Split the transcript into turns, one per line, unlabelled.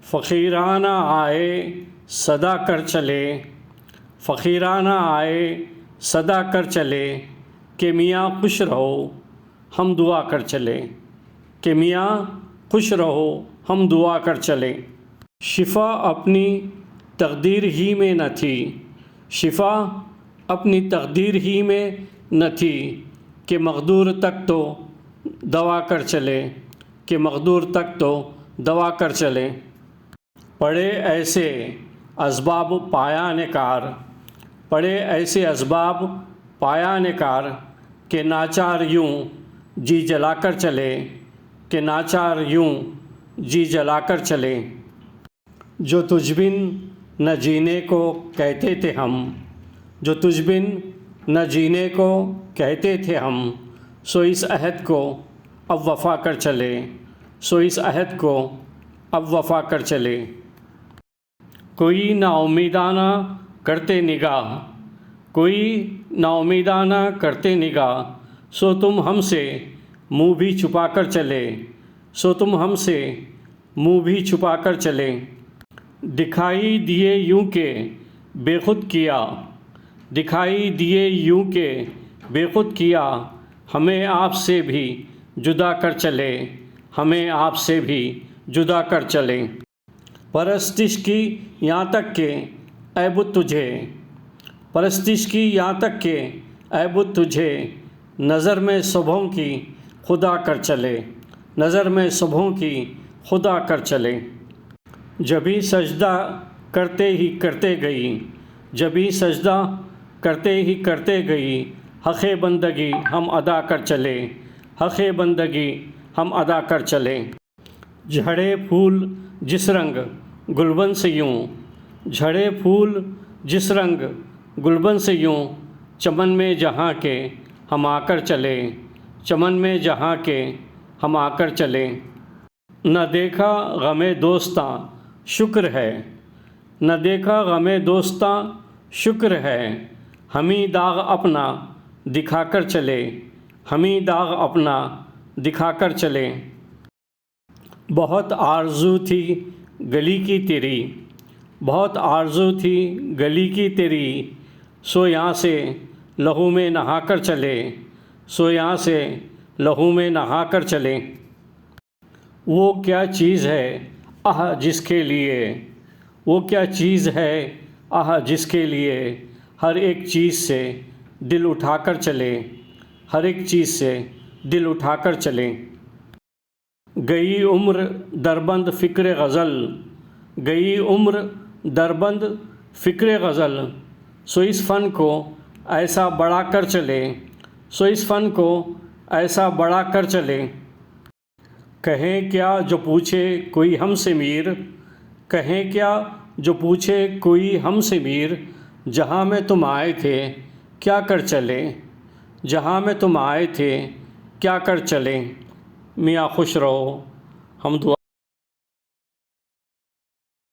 فقیرانہ آئے صدا کر چلے، فقیرانہ آئے صدا کر چلے، کہ میاں خوش رہو ہم دعا کر چلے، کہ میاں خوش رہو ہم دعا کر چلے۔ شفا اپنی تقدیر ہی میں نہ تھی، شفا اپنی تقدیر ہی میں نہ تھی، کہ مقدور تک تو دوا کر چلے، کہ مقدور تک تو دوا کر چلے۔ پڑے ایسے اسباب پایا نکار، پڑے ایسے اسباب پایا نکار، کہ ناچار یوں جی جلا کر چلے، کہ ناچار یوں جی جلا کر چلے۔ جو تجھ بن نہ جینے کو کہتے تھے ہم، جو تجھ بن نہ جینے کو کہتے تھے ہم، سو اس عہد کو اب وفا کر چلے، سو اس عہد کو اب وفا کر چلے۔ کوئی نا امیدانہ کرتے نگاہ، کوئی نا امیدانہ کرتے نگاہ، سو تم ہم سے منہ بھی چھپا کر چلے، سو تم ہم سے منہ بھی چھپا کر چلے۔ دکھائی دیے یوں کہ بے خود کیا، دکھائی دیے یوں کہ بے خود کیا، ہمیں آپ سے بھی جدا کر چلے، ہمیں آپ سے بھی جدا کر چلے۔ پرستش کی یہاں تک کہ اے بت تجھے، پرستش کی یہاں تک کہ اے بت تجھے، نظر میں صبحوں کی خدا کر چلے، نظر میں صبحوں کی خدا کر چلے۔ جبھی سجدہ کرتے ہی کرتے گئی، جبھی سجدہ کرتے ہی کرتے گئی، حق بندگی ہم ادا کر چلے، حق بندگی ہم ادا کر چلے۔ جھڑے پھول جس رنگ گلبن سے یوں، جھڑے پھول جس رنگ گلبن سے یوں، چمن میں جہاں کے ہم آ کر چلے، چمن میں جہاں کے ہم آ کر چلے۔ نہ دیکھا غم دوستاں شکر ہے، نہ دیکھا غم دوستاں شکر ہے، ہمیں داغ اپنا دکھا کر چلے، ہمیں داغ اپنا دکھا کر چلے۔ بہت آرزو تھی گلی کی تیری، بہت آرزو تھی گلی کی تیری، سو یہاں سے لہو میں نہا کر چلے، سو یہاں سے لہو میں نہا کر چلے۔ وہ کیا چیز ہے آہ جس کے لیے، وہ کیا چیز ہے آہ جس کے لیے، ہر ایک چیز سے دل اٹھا کر چلے، ہر ایک چیز سے دل اٹھا کر چلے۔ گئی عمر دربند فکر غزل، گئی عمر دربند فکر غزل، سو اس فن کو ایسا بڑھا کر چلے، سو اس فن کو ایسا بڑھا کر چلے۔ کہیں کیا جو پوچھے کوئی ہم سے میر، کہیں کیا جو پوچھے کوئی ہم سے میر، جہاں میں تم آئے تھے کیا کر چلے، جہاں میں تم آئے تھے کیا کر چلے۔ میاں خوش رہو ہم دعا